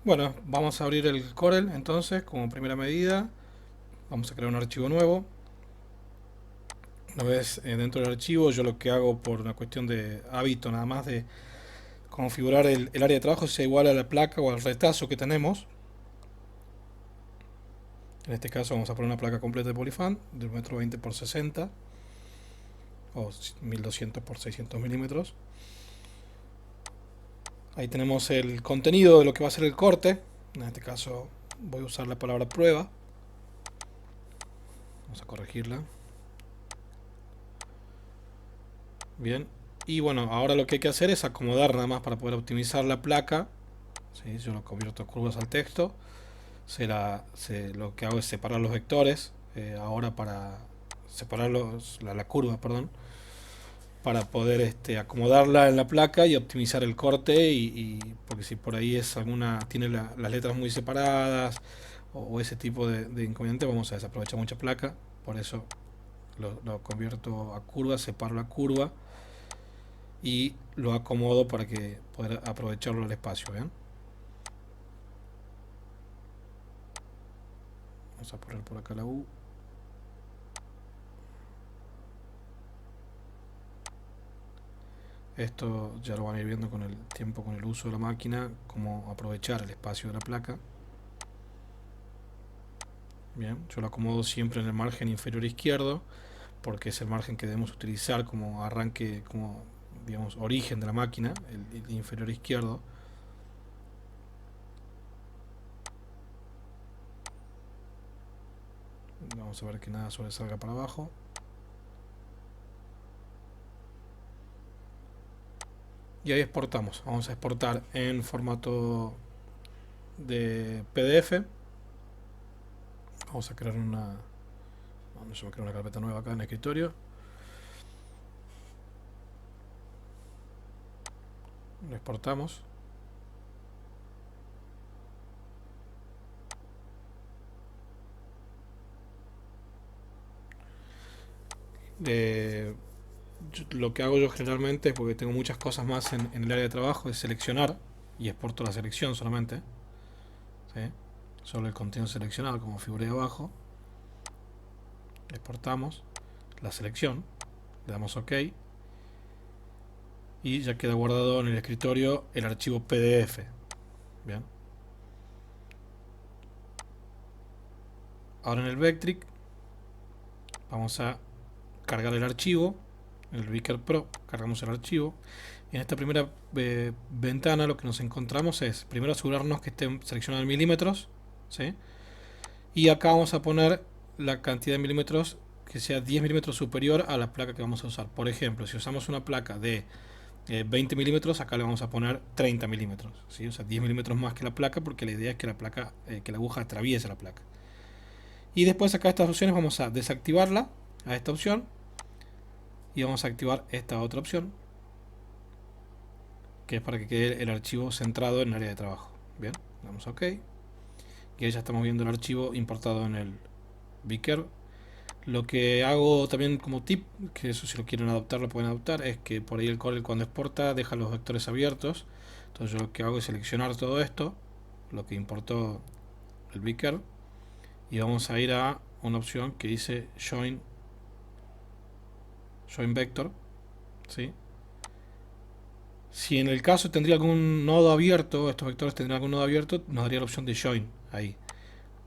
Bueno, vamos a abrir el Corel entonces como primera medida. Vamos a crear un archivo nuevo. Una vez dentro del archivo, yo lo que hago por una cuestión de hábito nada más de configurar el área de trabajo sea igual a la placa o al retazo que tenemos. En este caso vamos a poner una placa completa de Polyfan de 1,20 m por 60 o 1200 por 600 milímetros. Ahí tenemos el contenido de lo que va a ser el corte. En este caso voy a usar la palabra prueba. Vamos a corregirla. Bien. Y bueno, ahora lo que hay que hacer es acomodar nada más para poder optimizar la placa. ¿Sí? Yo lo convierto a curvas al texto. Lo que hago es separar los vectores. Ahora para separar la curva, perdón. Para poder acomodarla en la placa y optimizar el corte. Porque si por ahí es tiene las letras muy separadas o ese tipo de inconveniente, vamos a desaprovechar mucha placa. Por eso lo convierto a curva, separo la curva y lo acomodo para que poder aprovecharlo el espacio. ¿Bien? Vamos a poner por acá la U. Esto ya lo van a ir viendo con el tiempo, con el uso de la máquina, cómo aprovechar el espacio de la placa. Bien, yo lo acomodo siempre en el margen inferior izquierdo, porque es el margen que debemos utilizar como arranque, como digamos origen de la máquina, el inferior izquierdo. Vamos a ver que nada sobresalga para abajo. Y ahí exportamos. Vamos a exportar en formato de PDF. Vamos a crear una. Vamos a crear una carpeta nueva acá en el escritorio. Lo exportamos. Eh, lo que hago yo generalmente, porque tengo muchas cosas más en el área de trabajo, es seleccionar y exporto la selección solamente. ¿Sí? Solo el contenido seleccionado, como figuré abajo. Exportamos la selección, le damos OK y ya queda guardado en el escritorio el archivo PDF. Bien. Ahora en el Vectric vamos a cargar el archivo. En el Vicar Pro cargamos el archivo. En esta primera ventana lo que nos encontramos es primero asegurarnos que estén seleccionados en milímetros. ¿Sí? Y acá vamos a poner la cantidad de milímetros que sea 10 milímetros superior a la placa que vamos a usar. Por ejemplo, si usamos una placa de 20 milímetros, acá le vamos a poner 30 milímetros. ¿Sí? O sea, 10 milímetros más que la placa, porque la idea es que la placa, que la aguja atraviese la placa. Y después acá estas opciones vamos a desactivarla, a esta opción, y vamos a activar esta otra opción, que es para que quede el archivo centrado en el área de trabajo. Bien, damos OK. Y ahí ya estamos viendo el archivo importado en el Vicker. Lo que hago también como tip, que eso si lo quieren adoptar lo pueden adoptar, es que por ahí el Corel cuando exporta deja los vectores abiertos. Entonces yo lo que hago es seleccionar todo esto, lo que importó el Vicker, y vamos a ir a una opción que dice Join Vector. ¿Sí? Si en el caso tendría algún nodo abierto, estos vectores tendrían algún nodo abierto, nos daría la opción de Join ahí.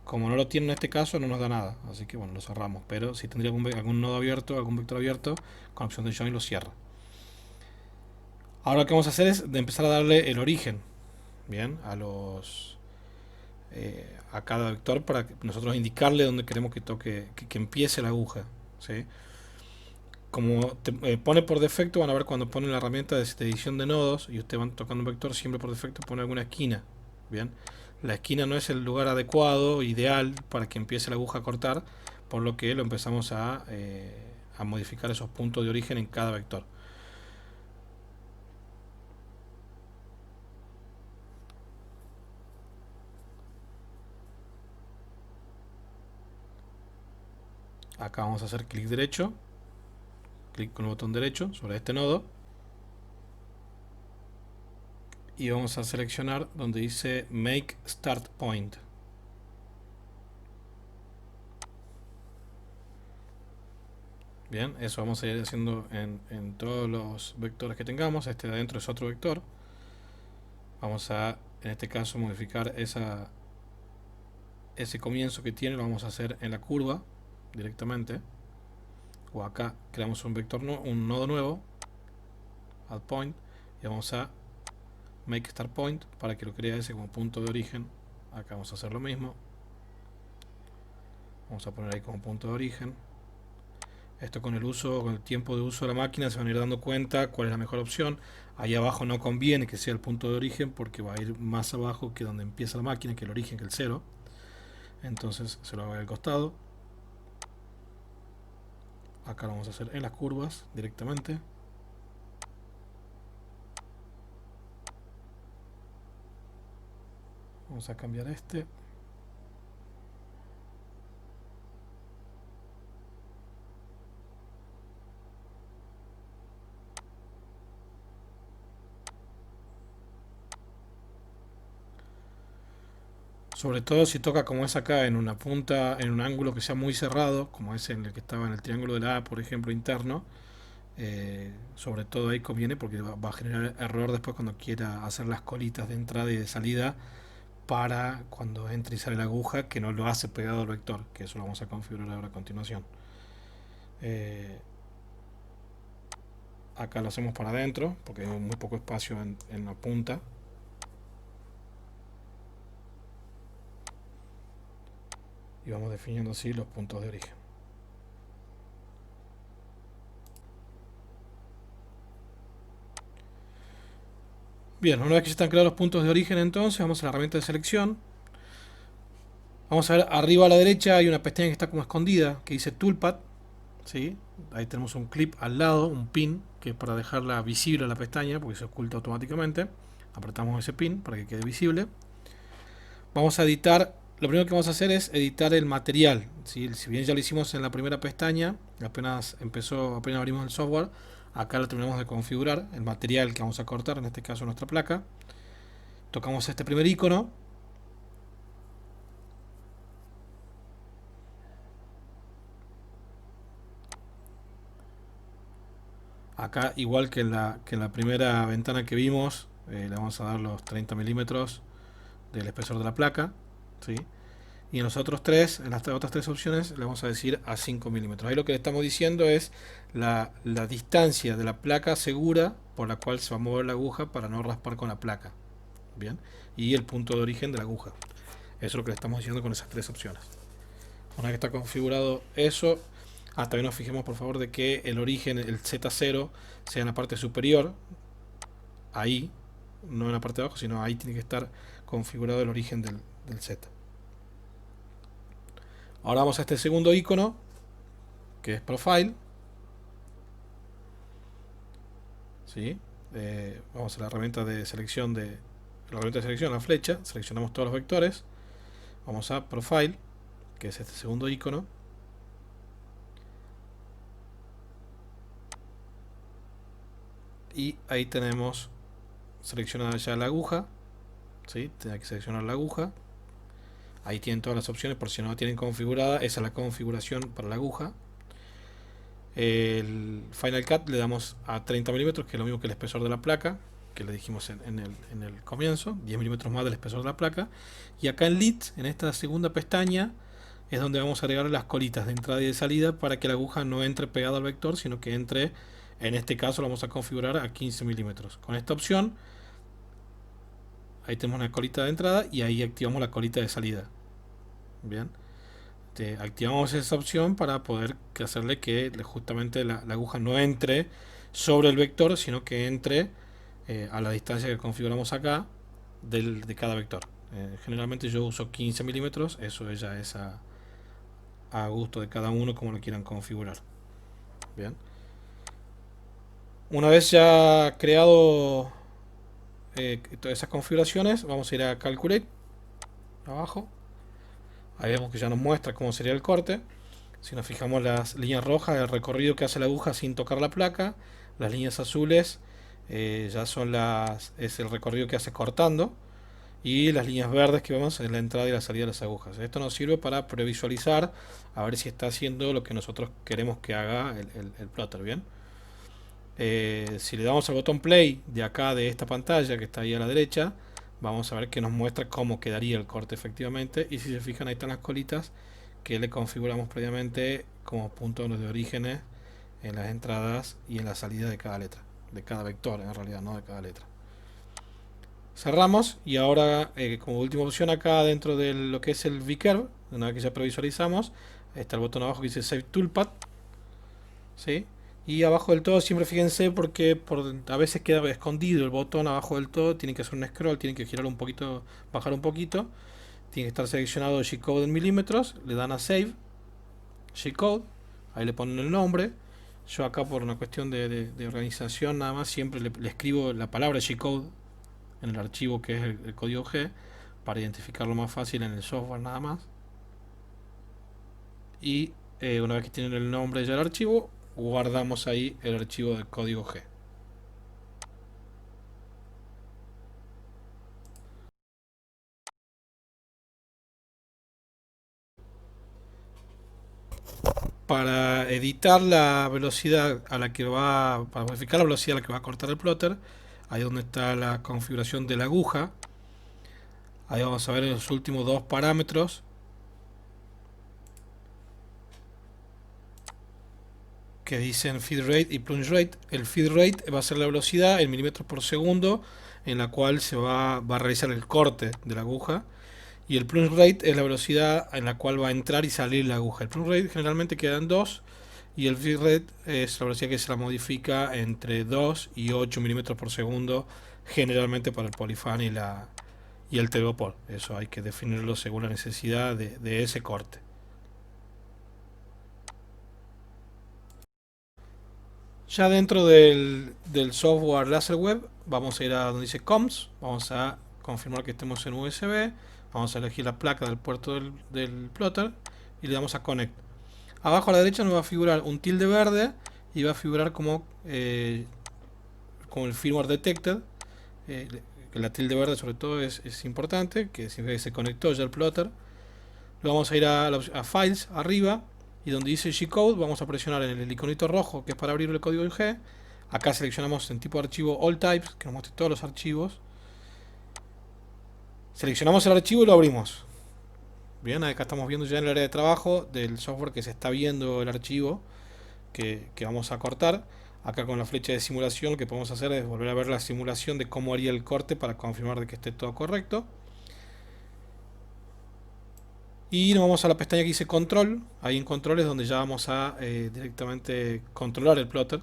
Como no lo tiene en este caso, no nos da nada, así que bueno, lo cerramos. Pero si tendría algún nodo abierto, algún vector abierto, con la opción de Join lo cierra. Ahora lo que vamos a hacer es de empezar a darle el origen, bien, a cada vector para nosotros indicarle dónde queremos que toque, que empiece la aguja, ¿sí? Como pone por defecto, van a ver cuando pone la herramienta de edición de nodos y ustedes van tocando un vector, siempre por defecto pone alguna esquina, bien. La esquina no es el lugar adecuado, ideal para que empiece la aguja a cortar, por lo que lo empezamos a modificar esos puntos de origen en cada vector. Acá vamos a hacer clic derecho, clic con el botón derecho sobre este nodo y vamos a seleccionar donde dice Make Start Point. Bien, eso vamos a ir haciendo en todos los vectores que tengamos. Este de adentro es otro vector. Vamos a, en este caso, modificar ese comienzo que tiene, lo vamos a hacer en la curva directamente. O acá creamos un vector, un nodo nuevo, add point, y vamos a make start point para que lo crea ese como punto de origen. Acá vamos a hacer lo mismo. Vamos a poner ahí como punto de origen. Esto con el tiempo de uso de la máquina se van a ir dando cuenta cuál es la mejor opción. Ahí abajo no conviene que sea el punto de origen porque va a ir más abajo que donde empieza la máquina, que el origen, que el cero. Entonces se lo hago al costado. Acá lo vamos a hacer en las curvas directamente. Vamos a cambiar este. Sobre todo si toca como es acá en una punta, en un ángulo que sea muy cerrado, como es en el que estaba en el triángulo de la A, por ejemplo, interno. Sobre todo ahí conviene porque va a generar error después cuando quiera hacer las colitas de entrada y de salida para cuando entre y sale la aguja, que no lo hace pegado al vector, que eso lo vamos a configurar ahora a continuación. Acá lo hacemos para adentro porque hay muy poco espacio en la punta. Y vamos definiendo así los puntos de origen. Bien, una vez que ya están creados los puntos de origen, entonces vamos a la herramienta de selección. Vamos a ver arriba a la derecha hay una pestaña que está como escondida que dice Toolpath, ¿sí? Ahí tenemos un clip al lado, un pin, que es para dejarla visible la pestaña porque se oculta automáticamente. Apretamos ese pin para que quede visible. Vamos a editar, lo primero que vamos a hacer es editar el material, ¿sí? Si bien ya lo hicimos en la primera pestaña, apenas abrimos el software, acá lo terminamos de configurar, el material que vamos a cortar, en este caso nuestra placa. Tocamos este primer icono. Acá, igual que en la primera ventana que vimos, le vamos a dar los 30 milímetros del espesor de la placa, ¿sí? Y en los otros tres, en las otras tres opciones, le vamos a decir a 5 milímetros. Ahí lo que le estamos diciendo es la distancia de la placa segura por la cual se va a mover la aguja para no raspar con la placa. Bien, y el punto de origen de la aguja. Eso es lo que le estamos diciendo con esas tres opciones. Una vez que está configurado eso, también nos fijemos por favor de que el origen, el Z0, sea en la parte superior, ahí, no en la parte de abajo, sino ahí tiene que estar configurado el origen del Z. Ahora vamos a este segundo icono, que es Profile. ¿Sí? Vamos a la herramienta de selección la flecha, seleccionamos todos los vectores, vamos a Profile, que es este segundo icono. Y ahí tenemos seleccionada ya la aguja, ¿sí? Tiene que seleccionar la aguja. Ahí tienen todas las opciones, por si no la tienen configurada, esa es la configuración para la aguja. El Final Cut le damos a 30 milímetros, que es lo mismo que el espesor de la placa, que le dijimos en el comienzo, 10 milímetros más del espesor de la placa. Y acá en Lit, en esta segunda pestaña, es donde vamos a agregar las colitas de entrada y de salida para que la aguja no entre pegada al vector, sino que entre, en este caso lo vamos a configurar a 15 milímetros. Con esta opción, ahí tenemos una colita de entrada y ahí activamos la colita de salida. Bien, activamos esa opción para poder hacerle que justamente la aguja no entre sobre el vector, sino que entre a la distancia que configuramos acá de cada vector. Generalmente yo uso 15 milímetros, eso ya es a gusto de cada uno como lo quieran configurar. Bien, una vez ya creado todas esas configuraciones, vamos a ir a Calculate abajo. Ahí vemos que ya nos muestra cómo sería el corte. Si nos fijamos las líneas rojas, el recorrido que hace la aguja sin tocar la placa. Las líneas azules, ya son es el recorrido que hace cortando, y las líneas verdes que vemos en la entrada y la salida de las agujas. Esto nos sirve para previsualizar a ver si está haciendo lo que nosotros queremos que haga el plotter, ¿bien? Si le damos al botón play de acá de esta pantalla que está ahí a la derecha, vamos a ver que nos muestra cómo quedaría el corte efectivamente, y si se fijan ahí están las colitas que le configuramos previamente como puntos de orígenes en las entradas y en la salida de cada letra, de cada vector en realidad, no de cada letra. Cerramos y ahora como última opción acá dentro de lo que es el V-Curve, una vez que ya previsualizamos, está el botón abajo que dice Save Toolpath, ¿sí? Y abajo del todo siempre fíjense porque a veces queda escondido el botón abajo del todo, tienen que hacer un scroll, tienen que girar un poquito, bajar un poquito, tiene que estar seleccionado G-Code en milímetros, le dan a Save, G-Code, ahí le ponen el nombre. Yo acá por una cuestión de organización nada más siempre le escribo la palabra G-Code en el archivo que es el código G para identificarlo más fácil en el software nada más. Y una vez que tienen el nombre ya del archivo, guardamos ahí el archivo del código G. Para editar la velocidad a la que va, para modificar la velocidad a la que va a cortar el plotter, ahí donde está la configuración de la aguja, ahí vamos a ver en los últimos dos parámetros que dicen feed rate y plunge rate. El feed rate va a ser la velocidad en milímetros por segundo en la cual se va a realizar el corte de la aguja, y el plunge rate es la velocidad en la cual va a entrar y salir la aguja. El plunge rate generalmente queda en 2 y el feed rate es la velocidad que se la modifica entre 2 y 8 milímetros por segundo, generalmente para el Polyfan y el Telgopor. Eso hay que definirlo según la necesidad de ese corte. Ya dentro del software LaserWeb vamos a ir a donde dice Comms, vamos a confirmar que estemos en USB, vamos a elegir la placa del puerto del plotter y le damos a Connect. Abajo a la derecha nos va a figurar un tilde verde y va a figurar como el firmware detected. La tilde verde sobre todo es importante, que significa que se conectó ya el plotter. Luego vamos a ir a Files arriba y donde dice G-Code vamos a presionar en el iconito rojo que es para abrir el código G. Acá seleccionamos en tipo de archivo All Types, que nos muestre todos los archivos. Seleccionamos el archivo y lo abrimos. Bien, acá estamos viendo ya en el área de trabajo del software que se está viendo el archivo que vamos a cortar. Acá con la flecha de simulación lo que podemos hacer es volver a ver la simulación de cómo haría el corte para confirmar de que esté todo correcto. Y nos vamos a la pestaña que dice control. Ahí en control es donde ya vamos a directamente controlar el plotter,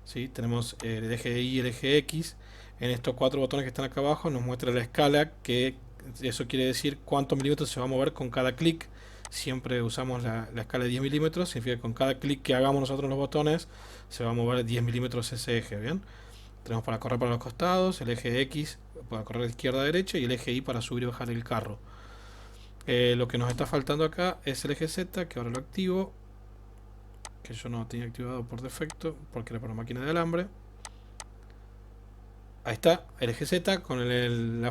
¿sí? Tenemos el eje Y y el eje X. En estos cuatro botones que están acá abajo nos muestra la escala, que eso quiere decir cuántos milímetros se va a mover con cada clic. Siempre usamos la escala de 10 milímetros, significa que con cada clic que hagamos nosotros en los botones se va a mover 10 milímetros ese eje. Bien, tenemos para correr para los costados, el eje X para correr de izquierda a derecha y el eje Y para subir y bajar el carro. Lo que nos está faltando acá es el eje Z, que ahora lo activo, que yo no tenía activado por defecto porque era para máquina de alambre. Ahí está, el eje Z con el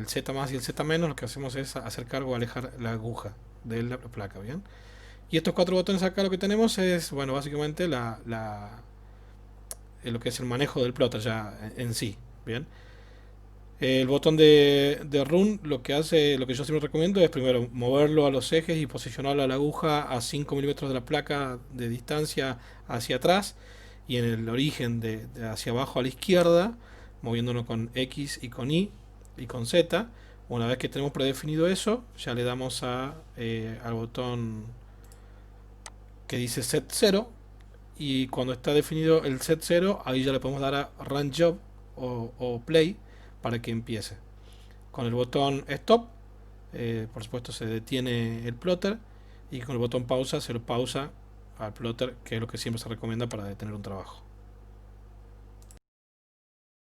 Z más y el Z menos. Lo que hacemos es hacer cargo o alejar la aguja de la placa. Bien, y estos cuatro botones acá lo que tenemos es, bueno, básicamente lo que es el manejo del plotter ya en sí. Bien, el botón de Run lo que hace, lo que yo siempre recomiendo es primero moverlo a los ejes y posicionarlo a la aguja a 5 milímetros de la placa de distancia hacia atrás y en el origen de hacia abajo a la izquierda, moviéndolo con X y con Y y con Z. Una vez que tenemos predefinido eso, ya le damos al botón que dice Set 0 y cuando está definido el Set 0, ahí ya le podemos dar a Run Job o Play para que empiece. Con el botón Stop, por supuesto se detiene el plotter y con el botón pausa se lo pausa al plotter, que es lo que siempre se recomienda para detener un trabajo.